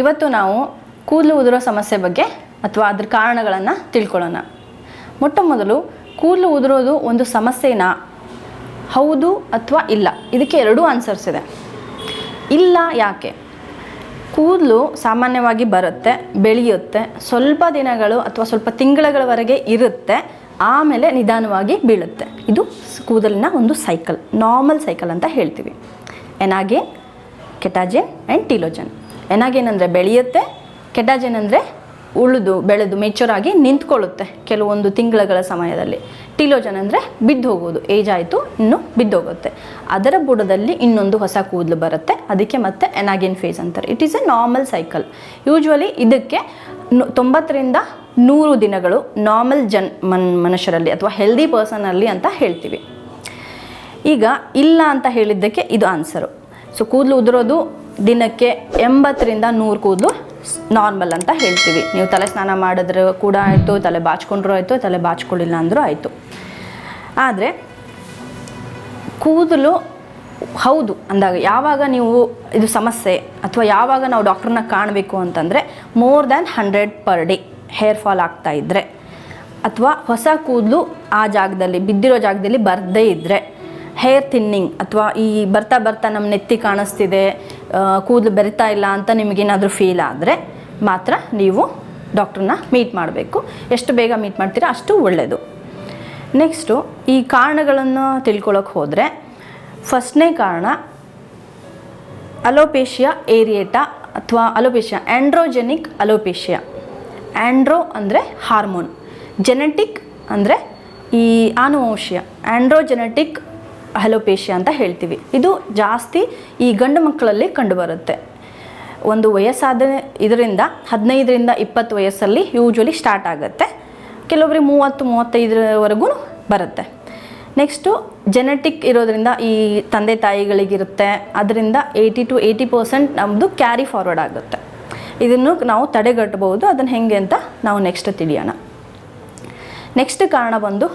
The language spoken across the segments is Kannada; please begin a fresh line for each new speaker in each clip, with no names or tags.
ಇವತ್ತು ನಾವು ಕೂದಲು ಉದುರೋ ಸಮಸ್ಯೆ ಬಗ್ಗೆ ಅಥವಾ ಅದ್ರ ಕಾರಣಗಳನ್ನು ತಿಳ್ಕೊಳ್ಳೋಣ. ಮೊಟ್ಟ ಮೊದಲು ಕೂದಲು ಉದುರೋದು ಒಂದು ಸಮಸ್ಯೆನಾ, ಹೌದು ಅಥವಾ ಇಲ್ಲ? ಇದಕ್ಕೆ ಎರಡೂ ಆನ್ಸರ್ಸ್ ಇದೆ. ಇಲ್ಲ ಯಾಕೆ? ಕೂದಲು ಸಾಮಾನ್ಯವಾಗಿ ಬರುತ್ತೆ, ಬೆಳೆಯುತ್ತೆ, ಸ್ವಲ್ಪ ದಿನಗಳು ಅಥವಾ ಸ್ವಲ್ಪ ತಿಂಗಳವರೆಗೆ ಇರುತ್ತೆ, ಆಮೇಲೆ ನಿಧಾನವಾಗಿ ಬೀಳುತ್ತೆ. ಇದು ಕೂದಲಿನ ಒಂದು ಸೈಕಲ್, ನಾರ್ಮಲ್ ಸೈಕಲ್ ಅಂತ ಹೇಳ್ತೀವಿ. ಎನಾಗೇನ್, ಕೆಟಾಜೆನ್ ಆ್ಯಂಡ್ ಟೀಲೋಜನ್. ಎನಾಗೇನ್ ಅಂದರೆ ಬೆಳೆಯುತ್ತೆ, ಕೆಟಾಜೆನ್ ಅಂದರೆ ಬೆಳೆದು ಮೆಚೂರ್ ಆಗಿ ನಿಂತ್ಕೊಳ್ಳುತ್ತೆ ಕೆಲವೊಂದು ತಿಂಗಳ ಸಮಯದಲ್ಲಿ. ಟೀಲೋಜನ್ ಅಂದರೆ ಬಿದ್ದು ಹೋಗೋದು, ಏಜ್ ಆಯಿತು ಇನ್ನು ಬಿದ್ದೋಗುತ್ತೆ, ಅದರ ಬುಡದಲ್ಲಿ ಇನ್ನೊಂದು ಹೊಸ ಕೂದಲು ಬರುತ್ತೆ, ಅದಕ್ಕೆ ಮತ್ತೆ ಎನಾಗೇನ್ ಫೇಸ್ ಅಂತಾರೆ. It is A normal cycle. Usually ಇದಕ್ಕೆ 90ರಿಂದ 100 ದಿನಗಳು ನಾರ್ಮಲ್ ಮನುಷ್ಯರಲ್ಲಿ ಅಥವಾ ಹೆಲ್ದಿ ಪರ್ಸನಲ್ಲಿ ಅಂತ ಹೇಳ್ತೀವಿ. ಈಗ ಇಲ್ಲ ಅಂತ ಹೇಳಿದ್ದಕ್ಕೆ ಇದು ಆನ್ಸರು. ಸೊ ಕೂದಲು ಉದುರೋದು ದಿನಕ್ಕೆ 80ರಿಂದ 100 ಕೂದಲು ನಾರ್ಮಲ್ ಅಂತ ಹೇಳ್ತೀವಿ. ನೀವು ತಲೆ ಸ್ನಾನ ಮಾಡಿದ್ರೆ ಕೂಡ ಆಯಿತು, ತಲೆ ಬಾಚ್ಕೊಂಡ್ರೂ ಆಯಿತು, ತಲೆ ಬಾಚ್ಕೊಳ್ಳಿಲ್ಲ ಅಂದರೂ ಆಯಿತು. ಆದರೆ ಕೂದಲು ಹೌದು ಅಂದಾಗ ಯಾವಾಗ ನೀವು ಇದು ಸಮಸ್ಯೆ ಅಥವಾ ಯಾವಾಗ ನಾವು ಡಾಕ್ಟ್ರನ್ನ ಕಾಣಬೇಕು ಅಂತಂದರೆ more than 100 per day hair fall ಆಗ್ತಾ ಇದ್ದರೆ, ಅಥವಾ ಹೊಸ ಕೂದಲು ಆ ಜಾಗದಲ್ಲಿ ಬಿದ್ದಿರೋ ಜಾಗದಲ್ಲಿ ಬರದೇ ಇದ್ದರೆ, ಹೇರ್ ಥಿನ್ನಿಂಗ್ ಅಥವಾ ಈ ಬರ್ತಾ ಬರ್ತಾ ನಮ್ಮ ನೆತ್ತಿ ಕಾಣಿಸ್ತಿದೆ, ಕೂದಲು ಬೆರಿತಾ ಇಲ್ಲ ಅಂತ ನಿಮಗೇನಾದರೂ ಫೀಲ್ ಆದರೆ ಮಾತ್ರ ನೀವು ಡಾಕ್ಟ್ರನ್ನ ಮೀಟ್ ಮಾಡಬೇಕು. ಎಷ್ಟು ಬೇಗ ಮೀಟ್ ಮಾಡ್ತೀರಾ ಅಷ್ಟು ಒಳ್ಳೆಯದು. ನೆಕ್ಸ್ಟು ಈ ಕಾರಣಗಳನ್ನು ತಿಳ್ಕೊಳ್ಳೋಕೆ ಹೋದರೆ, ಫಸ್ಟ್ನೇ ಕಾರಣ ಅಲೋಪೇಶಿಯಾ ಏರಿಯೇಟಾ ಅಥವಾ ಅಲೋಪೇಶಿಯಾ, ಆ್ಯಂಡ್ರೋಜೆನಿಕ್ ಅಲೋಪೇಶಿಯಾ. ಆ್ಯಂಡ್ರೋ ಅಂದರೆ ಹಾರ್ಮೋನ್, ಜೆನೆಟಿಕ್ ಅಂದರೆ ಈ ಆನುವಂಶೀಯ, ಆ್ಯಂಡ್ರೋಜೆನೆಟಿಕ್ ಅಲೋಪೇಶಿಯಾ ಅಂತ ಹೇಳ್ತೀವಿ. ಇದು ಜಾಸ್ತಿ ಈ ಗಂಡು ಮಕ್ಕಳಲ್ಲಿ ಕಂಡುಬರುತ್ತೆ. ಒಂದು ವಯಸ್ಸಾದ ಇದರಿಂದ 15ರಿಂದ 20 ವಯಸ್ಸಲ್ಲಿ ಯೂಶ್ವಲಿ ಸ್ಟಾರ್ಟ್ ಆಗುತ್ತೆ, ಕೆಲವೊಬ್ಬರಿಗೆ 30-35ವರೆಗೂ ಬರುತ್ತೆ. ನೆಕ್ಸ್ಟು ಜೆನೆಟಿಕ್ ಇರೋದ್ರಿಂದ ಈ ತಂದೆ ತಾಯಿಗಳಿಗಿರುತ್ತೆ, ಅದರಿಂದ 80% ನಮ್ಮದು ಕ್ಯಾರಿ ಫಾರ್ವರ್ಡ್ ಆಗುತ್ತೆ. ಇದನ್ನು ನಾವು ತಡೆಗಟ್ಟಬಹುದು. ಅದನ್ನು ಹೇಗೆ ಅಂತ ನಾವು ನೆಕ್ಸ್ಟ್ ತಿಳಿಯೋಣ. ನೆಕ್ಸ್ಟ್ ಕಾರಣ ಬಂದು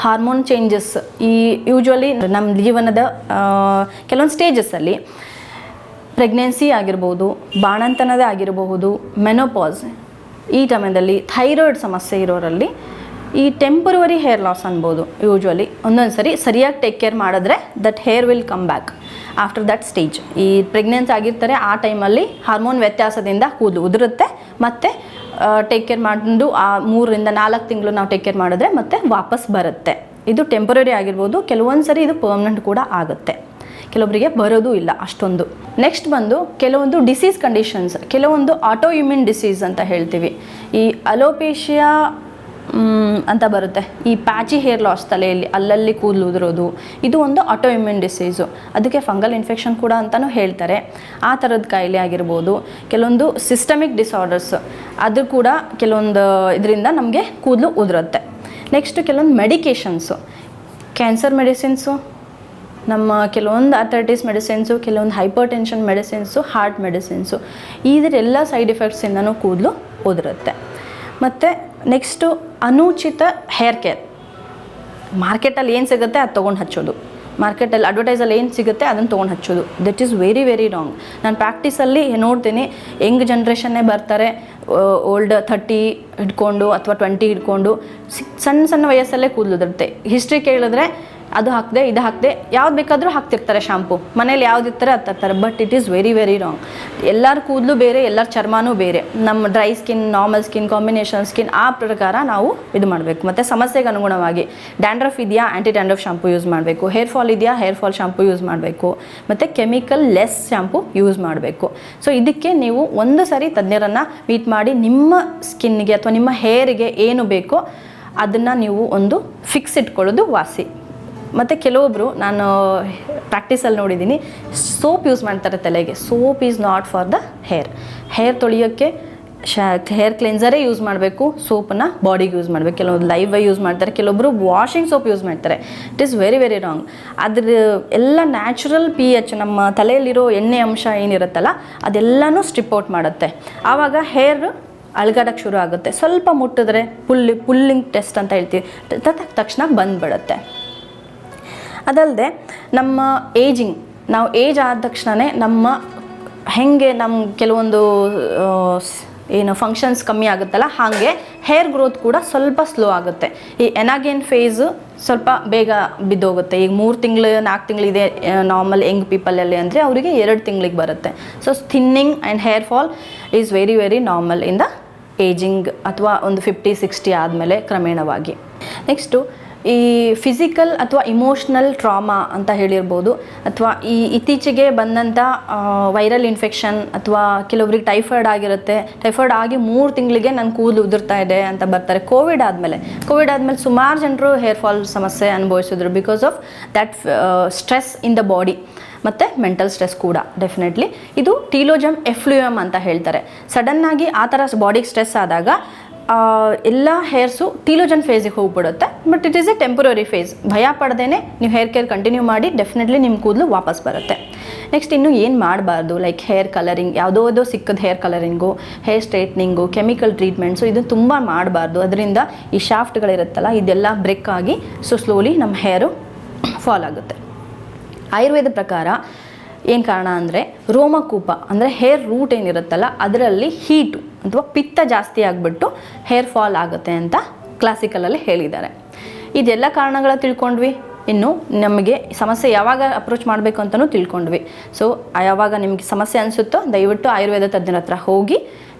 ಹಾರ್ಮೋನ್ ಚೇಂಜಸ್. ಈ ಯೂಶ್ವಲಿ ನಮ್ಮ ಜೀವನದ ಕೆಲವೊಂದು ಸ್ಟೇಜಸ್ಸಲ್ಲಿ ಪ್ರೆಗ್ನೆನ್ಸಿ ಆಗಿರ್ಬೋದು, ಬಾಣಂತನದ ಆಗಿರಬಹುದು, ಮೆನೋಪಾಸ್, ಈ ಟೈಮಲ್ಲಿ ಥೈರಾಯ್ಡ್ ಸಮಸ್ಯೆ ಇರೋರಲ್ಲಿ ಈ ಟೆಂಪರರಿ ಹೇರ್ ಲಾಸ್ ಅನ್ಬೋದು. ಯೂಶ್ವಲಿ ಒಂದೊಂದು ಸರಿ ಸರಿಯಾಗಿ ಟೇಕ್ ಕೇರ್ ಮಾಡಿದ್ರೆ that hair will come back after that stage. ಈ ಪ್ರೆಗ್ನೆನ್ಸಿ ಆಗಿರ್ತಾರೆ ಆ ಟೈಮಲ್ಲಿ ಹಾರ್ಮೋನ್ ವ್ಯತ್ಯಾಸದಿಂದ ಕೂದಲು ಉದುರುತ್ತೆ, ಮತ್ತು ಟೇಕ್ ಕೇರ್ ಮಾಡಿದ್ದು ಆ 3ರಿಂದ 4 ತಿಂಗಳು ನಾವು ಟೇಕ್ ಕೇರ್ ಮಾಡಿದ್ರೆ ಮತ್ತೆ ವಾಪಸ್ ಬರುತ್ತೆ. ಇದು ಟೆಂಪರರಿ ಆಗಿರ್ಬೋದು, ಕೆಲವೊಂದು ಸರಿ ಇದು ಪರ್ಮನೆಂಟ್ ಕೂಡ ಆಗುತ್ತೆ, ಕೆಲವೊಬ್ಬರಿಗೆ ಬರೋದು ಇಲ್ಲ ಅಷ್ಟೊಂದು. ನೆಕ್ಸ್ಟ್ ಬಂದು ಕೆಲವೊಂದು ಡಿಸೀಸ್ ಕಂಡೀಷನ್ಸ್, ಕೆಲವೊಂದು ಆಟೋ ಇಮ್ಯೂನ್ ಡಿಸೀಸ್ ಅಂತ ಹೇಳ್ತೀವಿ. ಈ ಅಲೋಪೇಶಿಯಾ ಅಂತ ಬರುತ್ತೆ, ಈ ಪ್ಯಾಚಿ ಹೇರ್ ಲಾಸ್, ತಲೆಯಲ್ಲಿ ಅಲ್ಲಲ್ಲಿ ಕೂದಲು ಉದುರೋದು, ಇದು ಒಂದು ಆಟೋ ಇಮ್ಯೂನ್ ಡಿಸೀಸು. ಅದಕ್ಕೆ ಫಂಗಲ್ ಇನ್ಫೆಕ್ಷನ್ ಕೂಡ ಅಂತಲೂ ಹೇಳ್ತಾರೆ. ಆ ಥರದ ಕಾಯಿಲೆ ಆಗಿರ್ಬೋದು. ಕೆಲವೊಂದು ಸಿಸ್ಟಮಿಕ್ ಡಿಸಾರ್ಡರ್ಸ್, ಅದು ಕೂಡ ಕೆಲವೊಂದು ಇದರಿಂದ ನಮಗೆ ಕೂದಲು ಉದುರುತ್ತೆ. ನೆಕ್ಸ್ಟ್ ಕೆಲವೊಂದು ಮೆಡಿಕೇಷನ್ಸು, ಕ್ಯಾನ್ಸರ್ ಮೆಡಿಸಿನ್ಸು, ನಮ್ಮ ಕೆಲವೊಂದು ಅಥ್ರೈಟಿಸ್ ಮೆಡಿಸಿನ್ಸು, ಕೆಲವೊಂದು hypertension medicines, heart medicines, ಇದರೆಲ್ಲ ಸೈಡ್ ಎಫೆಕ್ಟ್ಸಿಂದನೂ ಕೂದಲು ಉದುರುತ್ತೆ. ಮತ್ತು ನೆಕ್ಸ್ಟು ಅನುಚಿತ ಹೇರ್ ಕೇರ್. ಮಾರ್ಕೆಟಲ್ಲಿ ಏನು ಸಿಗುತ್ತೆ ಅದು ತೊಗೊಂಡು ಹಚ್ಚೋದು, ಮಾರ್ಕೆಟಲ್ಲಿ ಅಡ್ವರ್ಟೈಸಲ್ಲಿ ಏನು ಸಿಗುತ್ತೆ ಅದನ್ನು ತೊಗೊಂಡು ಹಚ್ಚೋದು. That is very very wrong. ನಾನು ಪ್ರಾಕ್ಟೀಸಲ್ಲಿ ನೋಡ್ತೀನಿ, ಯಂಗ್ ಜನ್ರೇಷನ್ನೇ ಬರ್ತಾರೆ, ಓಲ್ಡ್ 30 ಹಿಡ್ಕೊಂಡು ಅಥವಾ 20 ಹಿಡ್ಕೊಂಡು ಸಣ್ಣ ವಯಸ್ಸಲ್ಲೇ ಕೂದಲು ಉದುರುತ್ತೆ. ಹಿಸ್ಟ್ರಿ ಕೇಳಿದ್ರೆ ಅದು ಹಾಕಿದೆ ಇದು ಹಾಕಿದೆ, ಯಾವ್ದು ಬೇಕಾದರೂ ಹಾಕ್ತಿರ್ತಾರೆ ಶಾಂಪು, ಮನೇಲಿ ಯಾವ್ದು ಇರ್ತಾರೆ ಅದು ತರ್ತಾರೆ. But it is very very wrong. ಎಲ್ಲರ ಕೂದಲು ಬೇರೆ, ಎಲ್ಲರ ಚರ್ಮನೂ ಬೇರೆ. ನಮ್ಮ dry skin, normal skin, combination skin, ಆ ಪ್ರಕಾರ ನಾವು ಇದು ಮಾಡಬೇಕು. ಮತ್ತು ಸಮಸ್ಯೆಗೆ ಅನುಗುಣವಾಗಿ ಡ್ಯಾಂಡ್ರಫ್ ಇದೆಯಾ, ಆ್ಯಂಟಿ ಡ್ಯಾಂಡ್ರಫ್ ಶಾಂಪು ಯೂಸ್ ಮಾಡಬೇಕು. ಹೇರ್ ಫಾಲ್ ಇದೆಯಾ, ಹೇರ್ ಫಾಲ್ ಶಾಂಪು ಯೂಸ್ ಮಾಡಬೇಕು. ಮತ್ತು ಕೆಮಿಕಲ್ ಲೆಸ್ ಶಾಂಪು ಯೂಸ್ ಮಾಡಬೇಕು. ಸೊ ಇದಕ್ಕೆ ನೀವು ಒಂದು ಸರಿ ತಜ್ಞರನ್ನು ಮೀಟ್ ಮಾಡಿ ನಿಮ್ಮ ಸ್ಕಿನ್ನಿಗೆ ಅಥವಾ ನಿಮ್ಮ ಹೇರಿಗೆ ಏನು ಬೇಕೋ ಅದನ್ನು ನೀವು ಒಂದು ಫಿಕ್ಸ್ ಇಟ್ಕೊಳ್ಳೋದು ವಾಸಿ. ಮತ್ತು ಕೆಲವೊಬ್ಬರು ನಾನು ಪ್ರಾಕ್ಟೀಸಲ್ಲಿ ನೋಡಿದ್ದೀನಿ, ಸೋಪ್ ಯೂಸ್ ಮಾಡ್ತಾರೆ ತಲೆಗೆ. Soap is not for the hair ತೊಳೆಯೋಕ್ಕೆ ಹೇರ್ ಕ್ಲೆನ್ಸರೇ ಯೂಸ್ ಮಾಡಬೇಕು, ಸೋಪನ್ನು ಬಾಡಿಗೆ ಯೂಸ್ ಮಾಡಬೇಕು. ಕೆಲವೊಂದು ಲೈವ್ ಯೂಸ್ ಮಾಡ್ತಾರೆ, ಕೆಲವೊಬ್ಬರು ವಾಷಿಂಗ್ ಸೋಪ್ ಯೂಸ್ ಮಾಡ್ತಾರೆ. It is very very wrong. ಅದ್ರ ಎಲ್ಲ ನ್ಯಾಚುರಲ್ pH, ನಮ್ಮ ತಲೆಯಲ್ಲಿರೋ ಎಣ್ಣೆ ಅಂಶ ಏನಿರುತ್ತಲ್ಲ ಅದೆಲ್ಲನೂ ಸ್ಟ್ರಿಪ್ ಔಟ್ ಮಾಡುತ್ತೆ. ಆವಾಗ ಹೇರ್ ಅಳ್ಗಾಡಕ್ಕೆ ಶುರು ಆಗುತ್ತೆ. ಸ್ವಲ್ಪ ಮುಟ್ಟಿದ್ರೆ ಪುಲ್ಲಿಂಗ್ ಟೆಸ್ಟ್ ಅಂತ ಹೇಳ್ತೀವಿ, ತಕ್ಷಣ ಬಂದುಬಿಡುತ್ತೆ. ಅದಲ್ಲದೆ ನಮ್ಮ ಏಜಿಂಗ್, ನಾವು ಏಜ್ ಆದ ತಕ್ಷಣವೇ ನಮ್ಮ ಹೆಂಗೆ ನಮ್ಮ ಕೆಲವೊಂದು ಏನು ಫಂಕ್ಷನ್ಸ್ ಕಮ್ಮಿ ಆಗುತ್ತಲ್ಲ ಹಾಗೆ ಹೇರ್ ಗ್ರೋತ್ ಕೂಡ ಸ್ವಲ್ಪ ಸ್ಲೋ ಆಗುತ್ತೆ. ಈ ಎನಾಗೇನ್ ಫೇಸು ಸ್ವಲ್ಪ ಬೇಗ ಬಿದ್ದೋಗುತ್ತೆ. ಈಗ 3 ತಿಂಗಳು 4 ತಿಂಗಳಿದೆ ನಾರ್ಮಲ್ ಯಂಗ್ ಪೀಪಲಲ್ಲಿ ಅಂದರೆ ಅವರಿಗೆ 2 ತಿಂಗಳಿಗೆ ಬರುತ್ತೆ. So thinning and hair fall is very very normal in the ageing ಅಥವಾ ಒಂದು 50-60 ಆದಮೇಲೆ ಕ್ರಮೇಣವಾಗಿ. ನೆಕ್ಸ್ಟು ಈ ಫಿಸಿಕಲ್ ಅಥವಾ ಇಮೋಷ್ನಲ್ ಟ್ರಾಮಾ ಅಂತ ಹೇಳಿರ್ಬೋದು, ಅಥವಾ ಈ ಇತ್ತೀಚೆಗೆ ಬಂದಂಥ ವೈರಲ್ ಇನ್ಫೆಕ್ಷನ್, ಅಥವಾ ಕೆಲವೊಬ್ರಿಗೆ ಟೈಫಾಯ್ಡ್ ಆಗಿರುತ್ತೆ. ಟೈಫಾಯ್ಡ್ ಆಗಿ 3 ತಿಂಗಳಿಗೆ ನನ್ನ ಕೂದಲು ಉದುರ್ತಾ ಇದೆ ಅಂತ ಬರ್ತಾರೆ. ಕೋವಿಡ್ ಆದಮೇಲೆ ಸುಮಾರು ಜನರು ಹೇರ್ ಫಾಲ್ ಸಮಸ್ಯೆ ಅನುಭವಿಸಿದ್ರು because of that stress in the body ಮತ್ತು ಮೆಂಟಲ್ ಸ್ಟ್ರೆಸ್ ಕೂಡ ಡೆಫಿನೆಟ್ಲಿ. ಇದು ಟೀಲೋಜಮ್ ಎಫ್ಲೂಯಮ್ ಅಂತ ಹೇಳ್ತಾರೆ. ಸಡನ್ನಾಗಿ ಆ ಥರ ಬಾಡಿಗೆ ಸ್ಟ್ರೆಸ್ ಆದಾಗ ಎಲ್ಲ ಹೇರ್ಸು ಟೀಲೋಜನ್ ಫೇಸಿಗೆ ಹೋಗ್ಬಿಡುತ್ತೆ. But it is a temporary phase. ಭಯ ಪಡ್ದೇನೆ ನೀವು ಹೇರ್ ಕೇರ್ ಕಂಟಿನ್ಯೂ ಮಾಡಿ, ಡೆಫಿನೆಟ್ಲಿ ನಿಮ್ಮ ಕೂದಲು ವಾಪಸ್ ಬರುತ್ತೆ. ನೆಕ್ಸ್ಟ್ ಇನ್ನು ಏನು ಮಾಡಬಾರ್ದು, ಲೈಕ್ ಹೇರ್ ಕಲರಿಂಗ್, ಯಾವುದೋ ಸಿಕ್ಕದ hair colouring, hair straightening, chemical treatments, ಇದು ತುಂಬ ಮಾಡಬಾರ್ದು. ಅದರಿಂದ ಈ ಶಾಫ್ಟ್ಗಳಿರುತ್ತಲ್ಲ ಇದೆಲ್ಲ ಬ್ರೇಕ್ ಆಗಿ ಸೊ ಸ್ಲೋಲಿ ನಮ್ಮ ಹೇರು ಫಾಲ್ ಆಗುತ್ತೆ. ಆಯುರ್ವೇದ ಪ್ರಕಾರ ಏನು ಕಾರಣ ಅಂದರೆ ರೋಮಕೂಪ ಅಂದರೆ ಹೇರ್ ರೂಟ್ ಏನಿರುತ್ತಲ್ಲ ಅದರಲ್ಲಿ ಹೀಟು ಅಥವಾ ಪಿತ್ತ ಜಾಸ್ತಿ ಆಗಿಬಿಟ್ಟು ಹೇರ್ ಫಾಲ್ ಆಗುತ್ತೆ ಅಂತ ಕ್ಲಾಸಿಕಲಲ್ಲಿ ಹೇಳಿದ್ದಾರೆ. ಇದೆಲ್ಲ ಕಾರಣಗಳ ತಿಳ್ಕೊಂಡ್ವಿ. ಇನ್ನು ನಮಗೆ ಸಮಸ್ಯೆ ಯಾವಾಗ ಅಪ್ರೋಚ್ ಮಾಡಬೇಕು ಅಂತಲೂ ತಿಳ್ಕೊಂಡ್ವಿ. ಸೊ ಯಾವಾಗ ನಿಮಗೆ ಸಮಸ್ಯೆ ಅನಿಸುತ್ತೋ ದಯವಿಟ್ಟು ಆಯುರ್ವೇದ ತಜ್ಞರ ಹತ್ರ ಹೋಗಿ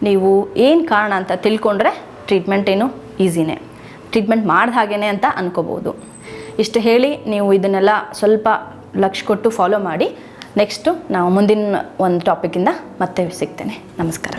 ನೀವು ಏನು ಕಾರಣ ಅಂತ ತಿಳ್ಕೊಂಡ್ರೆ ಟ್ರೀಟ್ಮೆಂಟ್ ಏನು ಈಸಿನೇ, ಟ್ರೀಟ್ಮೆಂಟ್ ಮಾಡಿದ ಹಾಗೇ ಅಂತ ಅನ್ಕೋಬೋದು. ಇಷ್ಟು ಹೇಳಿ ನೀವು ಇದನ್ನೆಲ್ಲ ಸ್ವಲ್ಪ ಲಕ್ಷ್ಯ ಕೊಟ್ಟು ಫಾಲೋ ಮಾಡಿ. ನೆಕ್ಸ್ಟು ನಾವು ಮುಂದಿನ ಒಂದು ಟಾಪಿಕಿಂದ ಮತ್ತೆ ಸಿಗ್ತೇನೆ. ನಮಸ್ಕಾರ.